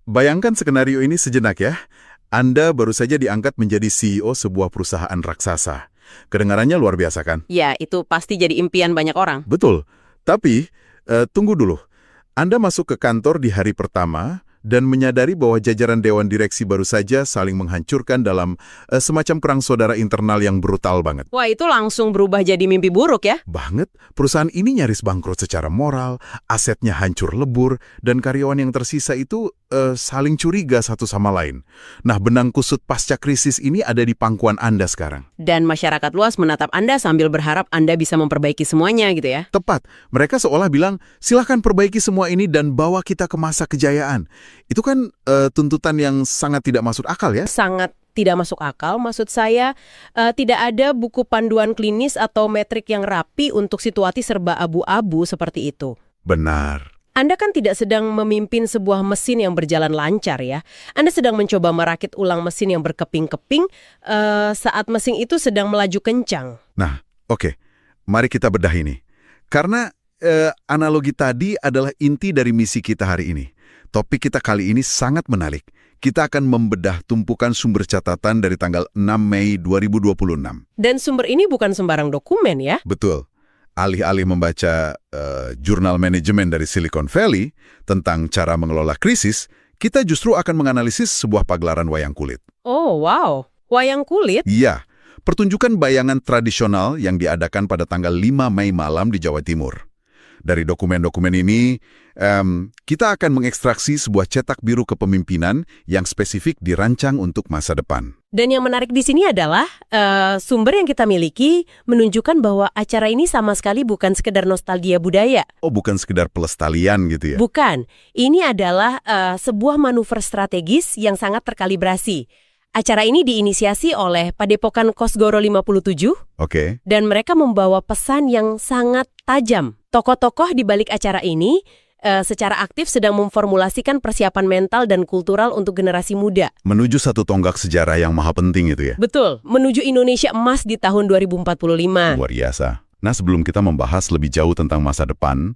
Bayangkan skenario ini sejenak ya. Anda baru saja diangkat menjadi CEO sebuah perusahaan raksasa. Kedengarannya luar biasa kan? Ya, itu pasti jadi impian banyak orang. Betul. Tapi, tunggu dulu. Anda masuk ke kantor di hari pertama dan menyadari bahwa jajaran Dewan Direksi baru saja saling menghancurkan dalam semacam perang saudara internal yang brutal banget. Wah, itu langsung berubah jadi mimpi buruk ya? Banget, perusahaan ini nyaris bangkrut secara moral, asetnya hancur lebur, dan karyawan yang tersisa itu saling curiga satu sama lain. Nah, benang kusut pasca krisis ini ada di pangkuan Anda sekarang. Dan masyarakat luas menatap Anda sambil berharap Anda bisa memperbaiki semuanya gitu ya? Tepat, mereka seolah bilang, silahkan perbaiki semua ini dan bawa kita ke masa kejayaan. Itu kan tuntutan yang sangat tidak masuk akal ya? Sangat tidak masuk akal, maksud saya tidak ada buku panduan klinis atau metrik yang rapi untuk situasi serba abu-abu seperti itu. Benar. Anda kan tidak sedang memimpin sebuah mesin yang berjalan lancar ya. Anda sedang mencoba merakit ulang mesin yang berkeping-keping saat mesin itu sedang melaju kencang. Nah, oke. Mari kita bedah ini. Karena analogi tadi adalah inti dari misi kita hari ini. Topik kita kali ini sangat menarik. Kita akan membedah tumpukan sumber catatan dari tanggal 6 Mei 2026. Dan sumber ini bukan sembarang dokumen ya? Betul. Alih-alih membaca jurnal manajemen dari Silicon Valley tentang cara mengelola krisis, kita justru akan menganalisis sebuah pagelaran wayang kulit. Oh, wow. Wayang kulit? Iya, pertunjukan bayangan tradisional yang diadakan pada tanggal 5 Mei malam di Jawa Timur. Dari dokumen-dokumen ini, kita akan mengekstraksi sebuah cetak biru kepemimpinan yang spesifik dirancang untuk masa depan. Dan yang menarik di sini adalah sumber yang kita miliki menunjukkan bahwa acara ini sama sekali bukan sekedar nostalgia budaya. Oh, bukan sekedar pelestarian gitu ya? Bukan. Ini adalah sebuah manuver strategis yang sangat terkalibrasi. Acara ini diinisiasi oleh Padepokan Kosgoro 57. Oke. Dan mereka membawa pesan yang sangat tajam. Tokoh-tokoh di balik acara ini secara aktif sedang memformulasikan persiapan mental dan kultural untuk generasi muda. Menuju satu tonggak sejarah yang maha penting itu ya? Betul, menuju Indonesia emas di tahun 2045. Luar biasa. Nah, sebelum kita membahas lebih jauh tentang masa depan,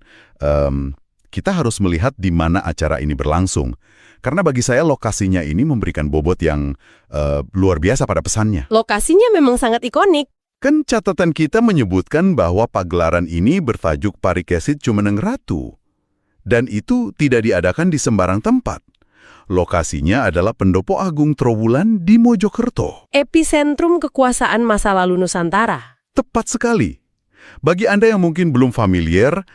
kita harus melihat di mana acara ini berlangsung. Karena bagi saya lokasinya ini memberikan bobot yang luar biasa pada pesannya. Lokasinya memang sangat ikonik. Kan catatan kita menyebutkan bahwa pagelaran ini bertajuk Parikesit Cumeneng Ratu. Dan itu tidak diadakan di sembarang tempat. Lokasinya adalah Pendopo Agung Trowulan di Mojokerto. Epicentrum kekuasaan masa lalu Nusantara. Tepat sekali. Bagi Anda yang mungkin belum familiar,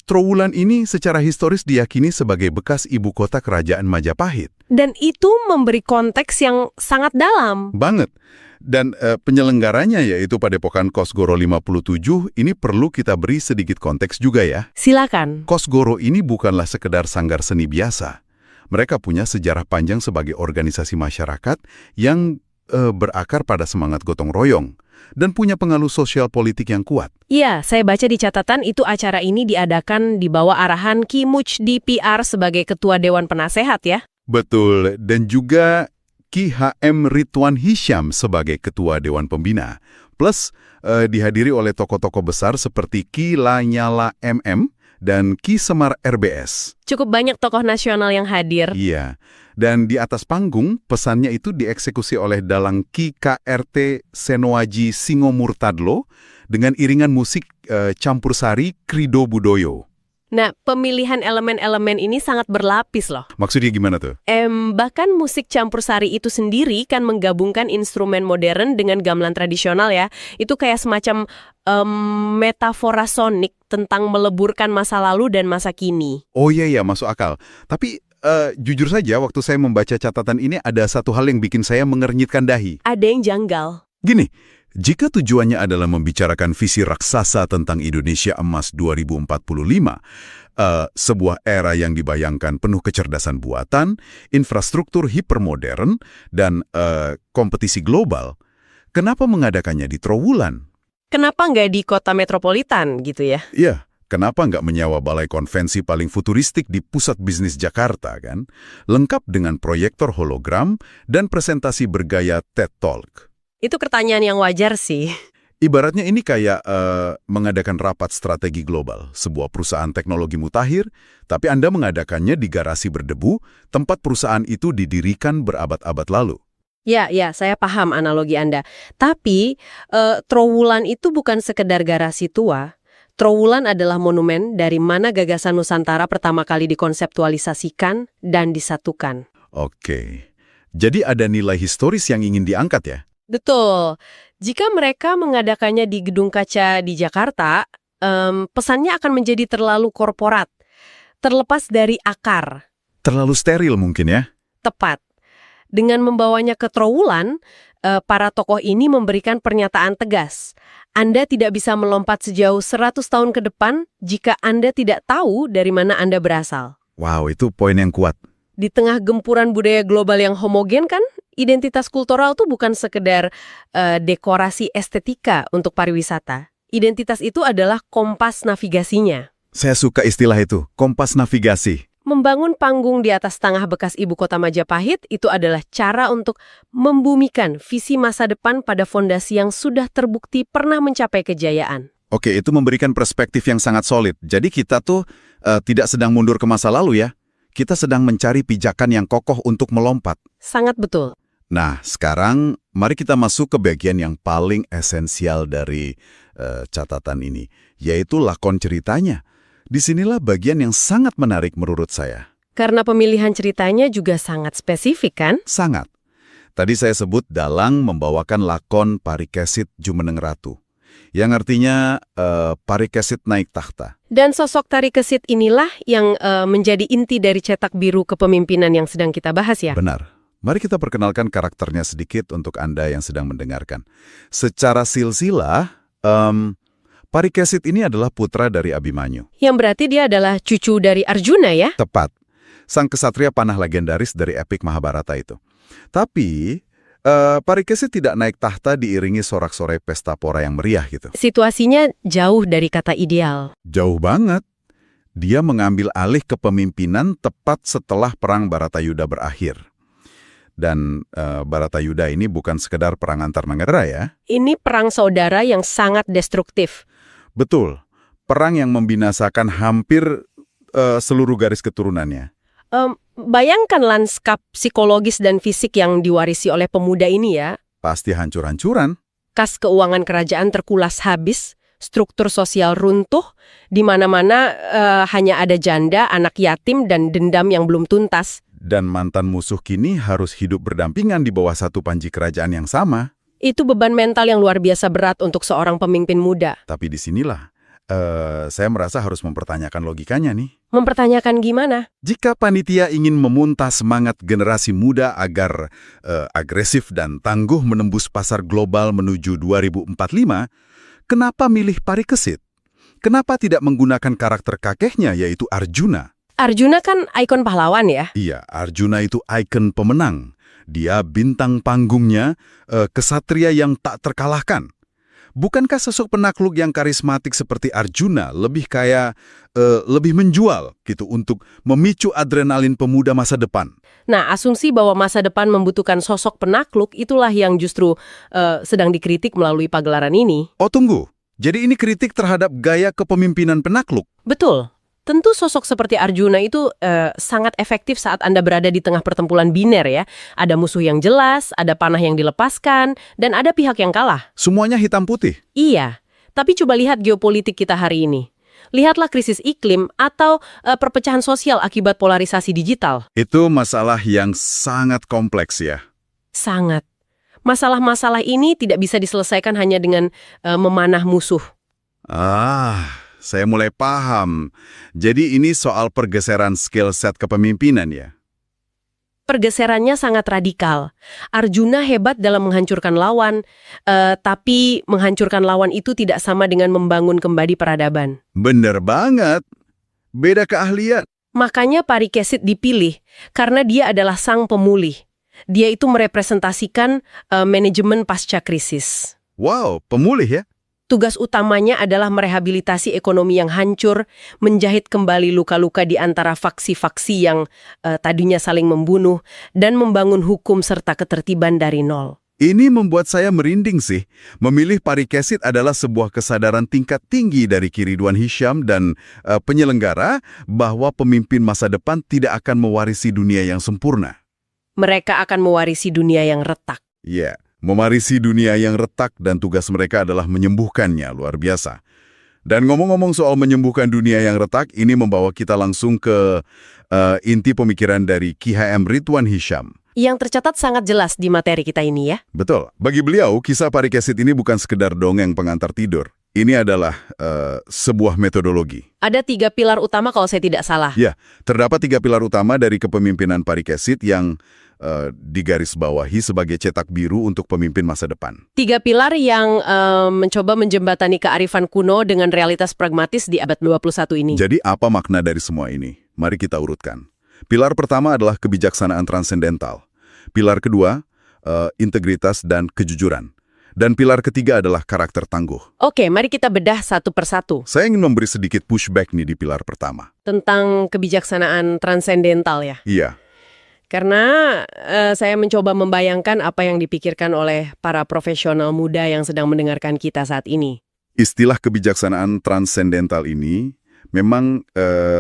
Trowulan ini secara historis diyakini sebagai bekas ibu kota kerajaan Majapahit. Dan itu memberi konteks yang sangat dalam. Banget. Dan penyelenggaranya yaitu Padepokan Kosgoro 57, ini perlu kita beri sedikit konteks juga ya. Silakan. Kosgoro ini bukanlah sekedar sanggar seni biasa. Mereka punya sejarah panjang sebagai organisasi masyarakat yang berakar pada semangat gotong royong dan punya pengaruh sosial politik yang kuat. Iya, saya baca di catatan itu acara ini diadakan di bawah arahan Ki Much DPR sebagai Ketua Dewan Penasehat ya. Betul, dan juga Ki HM Ridwan Hisyam sebagai Ketua Dewan Pembina. Plus dihadiri oleh tokoh-tokoh besar seperti Ki Lanyala MM dan Ki Semar RBS. Cukup banyak tokoh nasional yang hadir. Iya, dan di atas panggung pesannya itu dieksekusi oleh dalang Ki KRT Senoaji Singomurtadlo dengan iringan musik campursari Krido Budoyo. Nah, pemilihan elemen-elemen ini sangat berlapis loh. Maksudnya gimana tuh? Bahkan musik campursari itu sendiri kan menggabungkan instrumen modern dengan gamelan tradisional ya. Itu kayak semacam metafora sonik tentang meleburkan masa lalu dan masa kini. Oh iya, masuk akal. Tapi jujur saja waktu saya membaca catatan ini ada satu hal yang bikin saya mengernyitkan dahi. Ada yang janggal. Gini, jika tujuannya adalah membicarakan visi raksasa tentang Indonesia Emas 2045, sebuah era yang dibayangkan penuh kecerdasan buatan, infrastruktur hipermodern, dan kompetisi global, kenapa mengadakannya di Trowulan? Kenapa nggak di kota metropolitan gitu ya? Iya, kenapa nggak menyewa balai konvensi paling futuristik di pusat bisnis Jakarta kan? Lengkap dengan proyektor hologram dan presentasi bergaya TED Talk. Itu pertanyaan yang wajar sih. Ibaratnya ini kayak mengadakan rapat strategi global, sebuah perusahaan teknologi mutakhir, tapi Anda mengadakannya di garasi berdebu, tempat perusahaan itu didirikan berabad-abad lalu. Ya, ya, saya paham analogi Anda. Tapi, Trowulan itu bukan sekedar garasi tua. Trowulan adalah monumen dari mana gagasan Nusantara pertama kali dikonseptualisasikan dan disatukan. Oke, jadi ada nilai historis yang ingin diangkat ya? Betul. Jika mereka mengadakannya di Gedung Kaca di Jakarta, pesannya akan menjadi terlalu korporat, terlepas dari akar. Terlalu steril mungkin ya? Tepat. Dengan membawanya ke Trowulan, para tokoh ini memberikan pernyataan tegas. Anda tidak bisa melompat sejauh 100 tahun ke depan jika Anda tidak tahu dari mana Anda berasal. Wow, itu poin yang kuat. Di tengah gempuran budaya global yang homogen kan, identitas kultural tuh bukan sekedar dekorasi estetika untuk pariwisata. Identitas itu adalah kompas navigasinya. Saya suka istilah itu, kompas navigasi. Membangun panggung di atas tanah bekas ibu kota Majapahit itu adalah cara untuk membumikan visi masa depan pada fondasi yang sudah terbukti pernah mencapai kejayaan. Oke, itu memberikan perspektif yang sangat solid. Jadi kita tuh tidak sedang mundur ke masa lalu ya. Kita sedang mencari pijakan yang kokoh untuk melompat. Sangat betul. Nah, sekarang mari kita masuk ke bagian yang paling esensial dari catatan ini, yaitu lakon ceritanya. Disinilah bagian yang sangat menarik menurut saya. Karena pemilihan ceritanya juga sangat spesifik kan? Sangat. Tadi saya sebut Dalang membawakan lakon Parikesit Jumeneng Ratu, yang artinya Parikesit naik tahta. Dan sosok Parikesit inilah yang menjadi inti dari cetak biru kepemimpinan yang sedang kita bahas ya? Benar. Mari kita perkenalkan karakternya sedikit untuk Anda yang sedang mendengarkan. Secara silsilah, Parikesit ini adalah putra dari Abimanyu. Yang berarti dia adalah cucu dari Arjuna ya? Tepat. Sang kesatria panah legendaris dari epik Mahabharata itu. Tapi, Parikesit tidak naik tahta diiringi sorak-sorai pesta pora yang meriah gitu. Situasinya jauh dari kata ideal. Jauh banget. Dia mengambil alih kepemimpinan tepat setelah Perang Baratayuda berakhir. Dan Baratayuda ini bukan sekedar perang antar negara ya. Ini perang saudara yang sangat destruktif. Betul. Perang yang membinasakan hampir seluruh garis keturunannya. Bayangkan lanskap psikologis dan fisik yang diwarisi oleh pemuda ini ya. Pasti hancur-hancuran. Kas keuangan kerajaan terkulas habis, struktur sosial runtuh, di mana-mana hanya ada janda, anak yatim, dan dendam yang belum tuntas. Dan mantan musuh kini harus hidup berdampingan di bawah satu panji kerajaan yang sama. Itu beban mental yang luar biasa berat untuk seorang pemimpin muda. Tapi disinilah, saya merasa harus mempertanyakan logikanya nih. Mempertanyakan gimana? Jika panitia ingin memunta semangat generasi muda agar agresif dan tangguh menembus pasar global menuju 2045, kenapa milih Parikesit? Kenapa tidak menggunakan karakter kakeknya yaitu Arjuna? Arjuna kan ikon pahlawan ya? Iya, Arjuna itu ikon pemenang. Dia bintang panggungnya, kesatria yang tak terkalahkan. Bukankah sosok penakluk yang karismatik seperti Arjuna lebih lebih menjual gitu untuk memicu adrenalin pemuda masa depan? Nah, asumsi bahwa masa depan membutuhkan sosok penakluk itulah yang justru sedang dikritik melalui pagelaran ini. Oh tunggu, jadi ini kritik terhadap gaya kepemimpinan penakluk? Betul. Tentu sosok seperti Arjuna itu sangat efektif saat Anda berada di tengah pertempuran biner ya. Ada musuh yang jelas, ada panah yang dilepaskan, dan ada pihak yang kalah. Semuanya hitam putih? Iya, tapi coba lihat geopolitik kita hari ini. Lihatlah krisis iklim atau perpecahan sosial akibat polarisasi digital. Itu masalah yang sangat kompleks ya? Sangat. Masalah-masalah ini tidak bisa diselesaikan hanya dengan memanah musuh. Saya mulai paham. Jadi ini soal pergeseran skill set kepemimpinan ya? Pergeserannya sangat radikal. Arjuna hebat dalam menghancurkan lawan, tapi menghancurkan lawan itu tidak sama dengan membangun kembali peradaban. Bener banget. Beda keahlian. Makanya Parikesit dipilih, karena dia adalah sang pemulih. Dia itu merepresentasikan manajemen pasca krisis. Wow, pemulih ya? Tugas utamanya adalah merehabilitasi ekonomi yang hancur, menjahit kembali luka-luka di antara faksi-faksi yang tadinya saling membunuh, dan membangun hukum serta ketertiban dari nol. Ini membuat saya merinding sih. Memilih parikesit adalah sebuah kesadaran tingkat tinggi dari Ki Ridwan Hisyam dan penyelenggara bahwa pemimpin masa depan tidak akan mewarisi dunia yang sempurna. Mereka akan mewarisi dunia yang retak. Ya, mewarisi dunia yang retak dan tugas mereka adalah menyembuhkannya, luar biasa. Dan ngomong-ngomong soal menyembuhkan dunia yang retak, ini membawa kita langsung ke inti pemikiran dari Ki HM Ridwan Hisyam. Yang tercatat sangat jelas di materi kita ini ya. Betul. Bagi beliau, kisah parikesit ini bukan sekedar dongeng pengantar tidur. Ini adalah sebuah metodologi. Ada 3 pilar utama kalau saya tidak salah. Ya, terdapat 3 pilar utama dari kepemimpinan parikesit yang digarisbawahi sebagai cetak biru untuk pemimpin masa depan. 3 pilar yang mencoba menjembatani kearifan kuno dengan realitas pragmatis di abad 21 ini. Jadi apa makna dari semua ini? Mari kita urutkan. Pilar pertama adalah kebijaksanaan transendental. Pilar kedua, integritas dan kejujuran. Dan pilar ketiga adalah karakter tangguh. Oke, mari kita bedah satu persatu. Saya ingin memberi sedikit pushback nih di pilar pertama. Tentang kebijaksanaan transendental ya. Iya. Karena saya mencoba membayangkan apa yang dipikirkan oleh para profesional muda yang sedang mendengarkan kita saat ini. Istilah kebijaksanaan transendental ini memang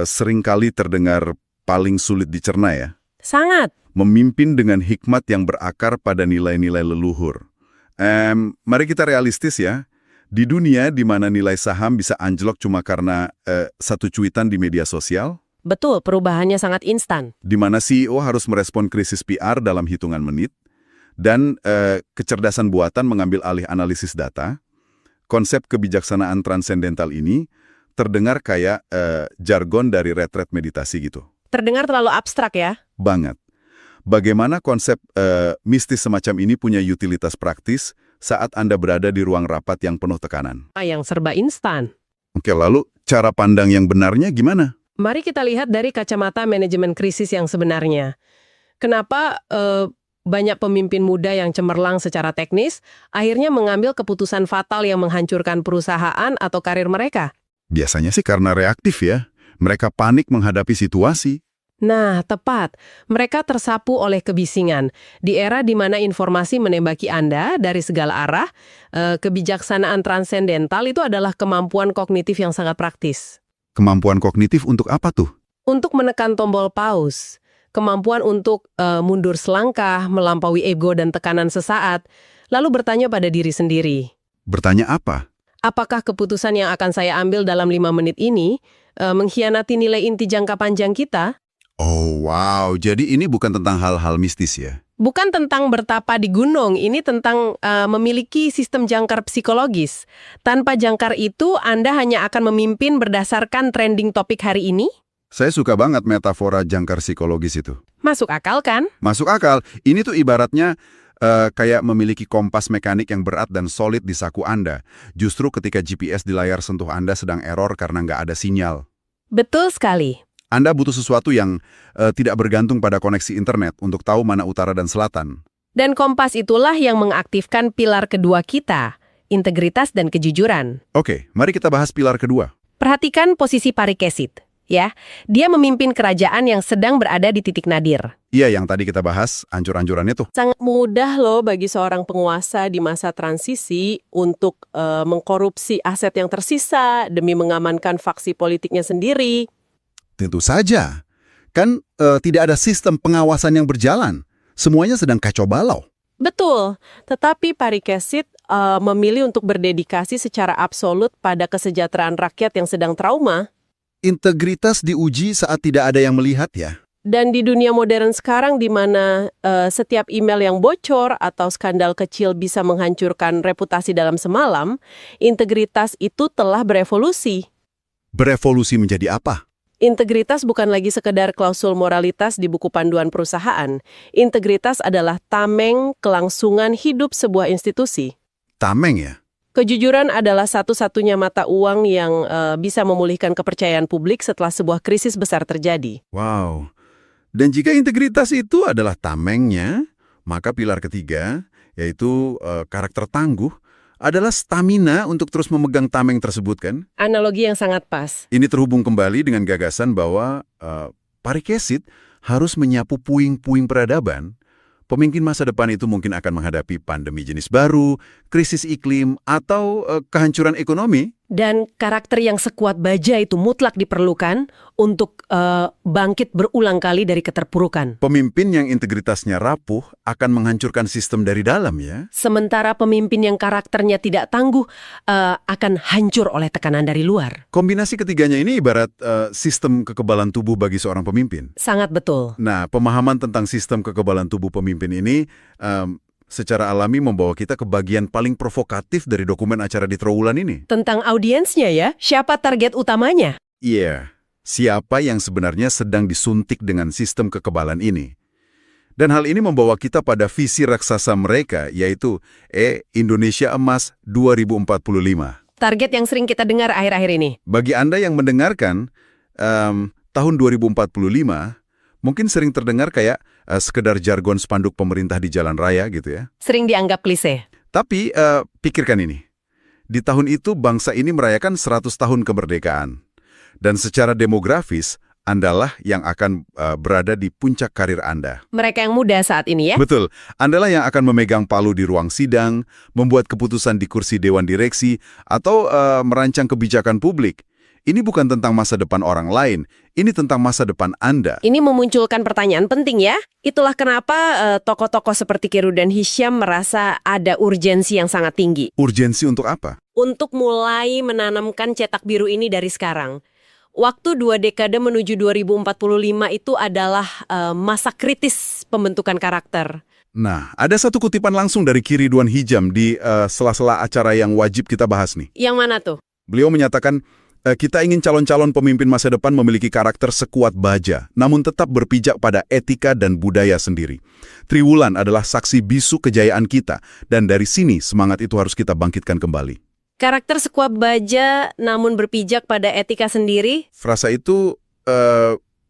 seringkali terdengar paling sulit dicerna ya. Sangat. Memimpin dengan hikmat yang berakar pada nilai-nilai leluhur. Mari kita realistis ya. Di dunia di mana nilai saham bisa anjlok cuma karena satu cuitan di media sosial, Betul, perubahannya sangat instan. di mana CEO harus merespon krisis PR dalam hitungan menit, dan kecerdasan buatan mengambil alih analisis data, konsep kebijaksanaan transendental ini terdengar kayak jargon dari retret meditasi gitu. Terdengar terlalu abstrak ya. Banget. Bagaimana konsep mistis semacam ini punya utilitas praktis saat Anda berada di ruang rapat yang penuh tekanan? Yang serba instan. Oke, lalu cara pandang yang benarnya gimana? Mari kita lihat dari kacamata manajemen krisis yang sebenarnya. Kenapa banyak pemimpin muda yang cemerlang secara teknis akhirnya mengambil keputusan fatal yang menghancurkan perusahaan atau karir mereka? Biasanya sih karena reaktif ya. Mereka panik menghadapi situasi. Nah, tepat. Mereka tersapu oleh kebisingan. Di era di mana informasi menembaki Anda dari segala arah, kebijaksanaan transendental itu adalah kemampuan kognitif yang sangat praktis. Kemampuan kognitif untuk apa tuh? Untuk menekan tombol pause, kemampuan untuk mundur selangkah, melampaui ego dan tekanan sesaat, lalu bertanya pada diri sendiri. Bertanya apa? Apakah keputusan yang akan saya ambil dalam 5 menit ini mengkhianati nilai inti jangka panjang kita? Oh wow, jadi ini bukan tentang hal-hal mistis ya? Bukan tentang bertapa di gunung, ini tentang memiliki sistem jangkar psikologis. Tanpa jangkar itu, Anda hanya akan memimpin berdasarkan trending topik hari ini? Saya suka banget metafora jangkar psikologis itu. Masuk akal kan? Masuk akal. Ini tuh ibaratnya kayak memiliki kompas mekanik yang berat dan solid di saku Anda. Justru ketika GPS di layar sentuh Anda sedang error karena nggak ada sinyal. Betul sekali. Anda butuh sesuatu yang tidak bergantung pada koneksi internet untuk tahu mana utara dan selatan. Dan kompas itulah yang mengaktifkan pilar kedua kita, integritas dan kejujuran. Oke, mari kita bahas pilar kedua. Perhatikan posisi parikesit. Ya, dia memimpin kerajaan yang sedang berada di titik nadir. Iya, yang tadi kita bahas, ancur-ancurannya tuh. Sangat mudah loh bagi seorang penguasa di masa transisi untuk mengkorupsi aset yang tersisa demi mengamankan faksi politiknya sendiri. Tentu saja. Kan tidak ada sistem pengawasan yang berjalan. Semuanya sedang kacau balau. Betul, tetapi parikesit memilih untuk berdedikasi secara absolut pada kesejahteraan rakyat yang sedang trauma. Integritas diuji saat tidak ada yang melihat ya. Dan di dunia modern sekarang di mana setiap email yang bocor atau skandal kecil bisa menghancurkan reputasi dalam semalam, integritas itu telah berevolusi. Berevolusi menjadi apa? Integritas bukan lagi sekedar klausul moralitas di buku panduan perusahaan. Integritas adalah tameng kelangsungan hidup sebuah institusi. Tameng ya? Kejujuran adalah satu-satunya mata uang yang bisa memulihkan kepercayaan publik setelah sebuah krisis besar terjadi. Wow. Dan jika integritas itu adalah tamengnya, maka pilar ketiga, yaitu karakter tangguh, adalah stamina untuk terus memegang tameng tersebut kan? Analogi yang sangat pas. Ini terhubung kembali dengan gagasan bahwa parikesit harus menyapu puing-puing peradaban, Pemimpin masa depan itu mungkin akan menghadapi pandemi jenis baru, krisis iklim, atau kehancuran ekonomi. Dan karakter yang sekuat baja itu mutlak diperlukan untuk bangkit berulang kali dari keterpurukan. Pemimpin yang integritasnya rapuh akan menghancurkan sistem dari dalam ya. Sementara pemimpin yang karakternya tidak tangguh akan hancur oleh tekanan dari luar. Kombinasi ketiganya ini ibarat sistem kekebalan tubuh bagi seorang pemimpin. Sangat betul. Nah, pemahaman tentang sistem kekebalan tubuh pemimpin ini secara alami membawa kita ke bagian paling provokatif dari dokumen acara di Trowulan ini. Tentang audiensnya ya, siapa target utamanya? Iya, siapa yang sebenarnya sedang disuntik dengan sistem kekebalan ini. Dan hal ini membawa kita pada visi raksasa mereka, yaitu Indonesia Emas 2045. Target yang sering kita dengar akhir-akhir ini. Bagi Anda yang mendengarkan, tahun 2045 mungkin sering terdengar kayak sekedar jargon spanduk pemerintah di jalan raya gitu ya. Sering dianggap klise. Tapi pikirkan ini. Di tahun itu bangsa ini merayakan 100 tahun kemerdekaan. Dan secara demografis, Andalah yang akan berada di puncak karir Anda. Mereka yang muda saat ini ya? Betul. Andalah yang akan memegang palu di ruang sidang, membuat keputusan di kursi dewan direksi, atau merancang kebijakan publik. Ini bukan tentang masa depan orang lain, ini tentang masa depan Anda. Ini memunculkan pertanyaan penting ya. Itulah kenapa tokoh-tokoh seperti Kiru dan Hisham merasa ada urgensi yang sangat tinggi. Urgensi untuk apa? Untuk mulai menanamkan cetak biru ini dari sekarang. Waktu 2 dekade menuju 2045 itu adalah masa kritis pembentukan karakter. Nah, ada satu kutipan langsung dari Ki Ridwan Hijam di sela-sela acara yang wajib kita bahas nih. Yang mana tuh? Beliau menyatakan, kita ingin calon-calon pemimpin masa depan memiliki karakter sekuat baja, namun tetap berpijak pada etika dan budaya sendiri. Triwulan adalah saksi bisu kejayaan kita, dan dari sini semangat itu harus kita bangkitkan kembali. Karakter sekuat baja namun berpijak pada etika sendiri? Frasa itu,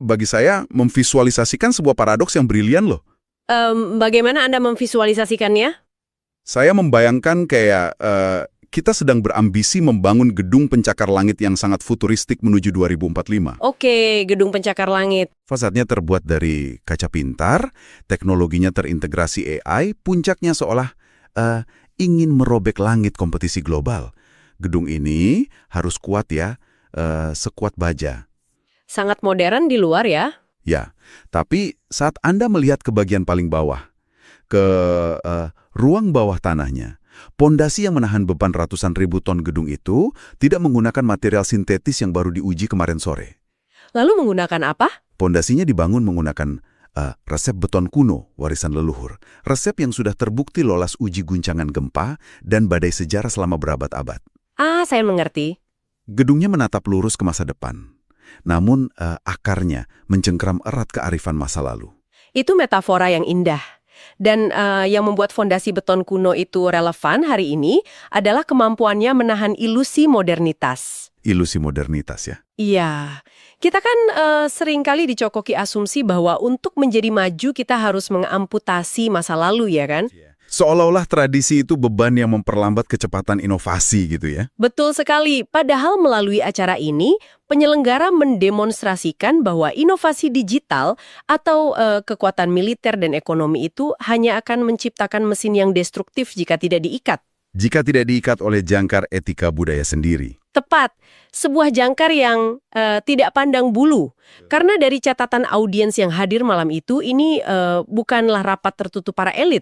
bagi saya, memvisualisasikan sebuah paradoks yang brilian loh. Bagaimana Anda memvisualisasikannya? Saya membayangkan kayak kita sedang berambisi membangun gedung pencakar langit yang sangat futuristik menuju 2045. Oke, gedung pencakar langit. Fasadnya terbuat dari kaca pintar, teknologinya terintegrasi AI, puncaknya seolah ingin merobek langit kompetisi global. Gedung ini harus kuat ya, sekuat baja. Sangat modern di luar ya? Ya, tapi saat Anda melihat ke bagian paling bawah, ke ruang bawah tanahnya, pondasi yang menahan beban ratusan ribu ton gedung itu tidak menggunakan material sintetis yang baru diuji kemarin sore. Lalu menggunakan apa? Pondasinya dibangun menggunakan resep beton kuno, warisan leluhur. Resep yang sudah terbukti lolos uji guncangan gempa dan badai sejarah selama berabad-abad. Ah, saya mengerti. Gedungnya menatap lurus ke masa depan. Namun akarnya mencengkram erat kearifan masa lalu. Itu metafora yang indah. Dan yang membuat fondasi beton kuno itu relevan hari ini adalah kemampuannya menahan ilusi modernitas. Ilusi modernitas ya? Iya. Kita kan seringkali dicokoki asumsi bahwa untuk menjadi maju kita harus mengamputasi masa lalu ya kan? Seolah-olah tradisi itu beban yang memperlambat kecepatan inovasi gitu ya? Betul sekali. Padahal melalui acara ini, penyelenggara mendemonstrasikan bahwa inovasi digital atau kekuatan militer dan ekonomi itu hanya akan menciptakan mesin yang destruktif jika tidak diikat. Jika tidak diikat oleh jangkar etika budaya sendiri. Tepat. Sebuah jangkar yang tidak pandang bulu. Karena dari catatan audiens yang hadir malam itu, ini bukanlah rapat tertutup para elit.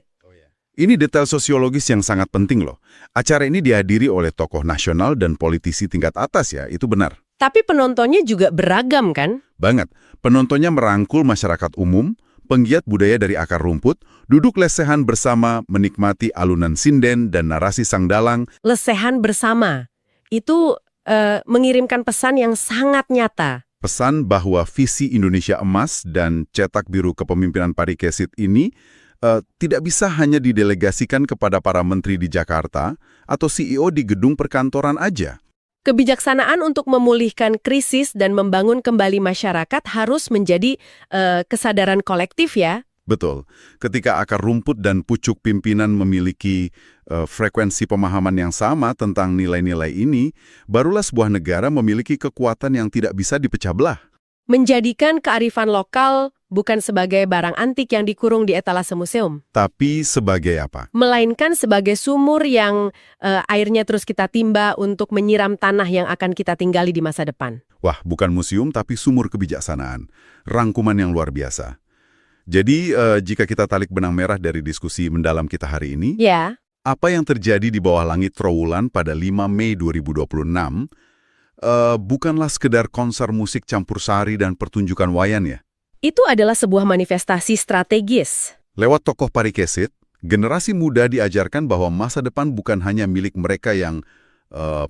Ini detail sosiologis yang sangat penting loh. Acara ini dihadiri oleh tokoh nasional dan politisi tingkat atas ya, itu benar. Tapi penontonnya juga beragam kan? Banget. Penontonnya merangkul masyarakat umum, penggiat budaya dari akar rumput, duduk lesehan bersama menikmati alunan sinden dan narasi sang dalang. Lesehan bersama. Itu mengirimkan pesan yang sangat nyata. Pesan bahwa visi Indonesia Emas dan cetak biru kepemimpinan Parikesit ini tidak bisa hanya didelegasikan kepada para menteri di Jakarta atau CEO di gedung perkantoran aja. Kebijaksanaan untuk memulihkan krisis dan membangun kembali masyarakat harus menjadi kesadaran kolektif ya. Betul. Ketika akar rumput dan pucuk pimpinan memiliki frekuensi pemahaman yang sama tentang nilai-nilai ini, barulah sebuah negara memiliki kekuatan yang tidak bisa dipecah belah. Menjadikan kearifan lokal bukan sebagai barang antik yang dikurung di etalase museum, Tapi sebagai apa? melainkan sebagai sumur yang airnya terus kita timba untuk menyiram tanah yang akan kita tinggali di masa depan. Wah, bukan museum tapi sumur kebijaksanaan. Rangkuman yang luar biasa. Jadi, jika kita tarik benang merah dari diskusi mendalam kita hari ini, Ya, apa yang terjadi di bawah langit Trowulan pada 5 Mei 2026 bukanlah sekedar konser musik campursari dan pertunjukan wayan ya. itu adalah sebuah manifestasi strategis. Lewat tokoh Parikesit, generasi muda diajarkan bahwa masa depan bukan hanya milik mereka yang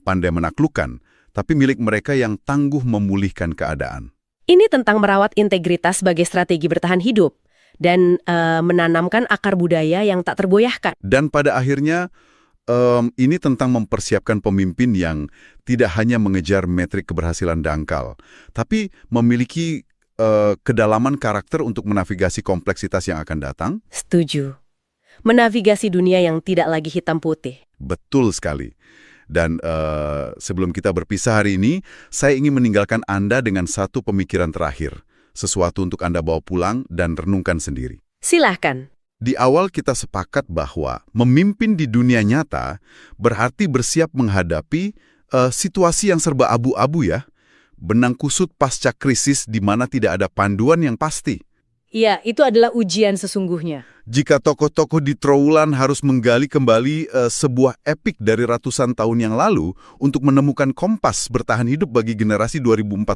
pandai menaklukkan, tapi milik mereka yang tangguh memulihkan keadaan. Ini tentang merawat integritas sebagai strategi bertahan hidup dan menanamkan akar budaya yang tak tergoyahkan. Dan pada akhirnya, ini tentang mempersiapkan pemimpin yang tidak hanya mengejar metrik keberhasilan dangkal, tapi memiliki kedalaman karakter untuk menavigasi kompleksitas yang akan datang. Setuju. Menavigasi dunia yang tidak lagi hitam putih. Betul sekali. Dan sebelum kita berpisah hari ini, saya ingin meninggalkan Anda dengan satu pemikiran terakhir. Sesuatu untuk Anda bawa pulang dan renungkan sendiri. Silahkan. Di awal kita sepakat bahwa memimpin di dunia nyata berarti bersiap menghadapi situasi yang serba abu-abu ya. Benang kusut pasca krisis di mana tidak ada panduan yang pasti. Iya, itu adalah ujian sesungguhnya. Jika tokoh-tokoh di Trowulan harus menggali kembali sebuah epik dari ratusan tahun yang lalu untuk menemukan kompas bertahan hidup bagi generasi 2045,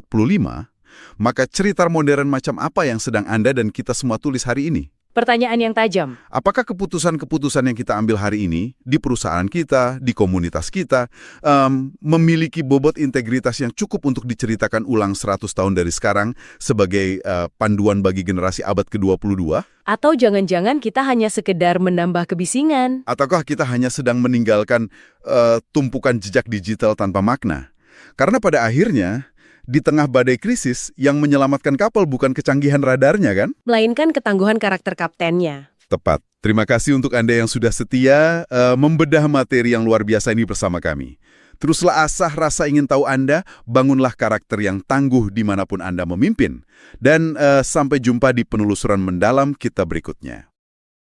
maka cerita modern macam apa yang sedang Anda dan kita semua tulis hari ini? Pertanyaan yang tajam. Apakah keputusan-keputusan yang kita ambil hari ini di perusahaan kita, di komunitas kita, memiliki bobot integritas yang cukup untuk diceritakan ulang 100 tahun dari sekarang sebagai panduan bagi generasi abad ke-22? Atau jangan-jangan kita hanya sekedar menambah kebisingan? Ataukah kita hanya sedang meninggalkan tumpukan jejak digital tanpa makna? Karena pada akhirnya, di tengah badai krisis, yang menyelamatkan kapal bukan kecanggihan radarnya kan? Melainkan ketangguhan karakter kaptennya. Tepat. Terima kasih untuk Anda yang sudah setia membedah materi yang luar biasa ini bersama kami. Teruslah asah rasa ingin tahu Anda, bangunlah karakter yang tangguh dimanapun Anda memimpin. Dan sampai jumpa di penelusuran mendalam kita berikutnya.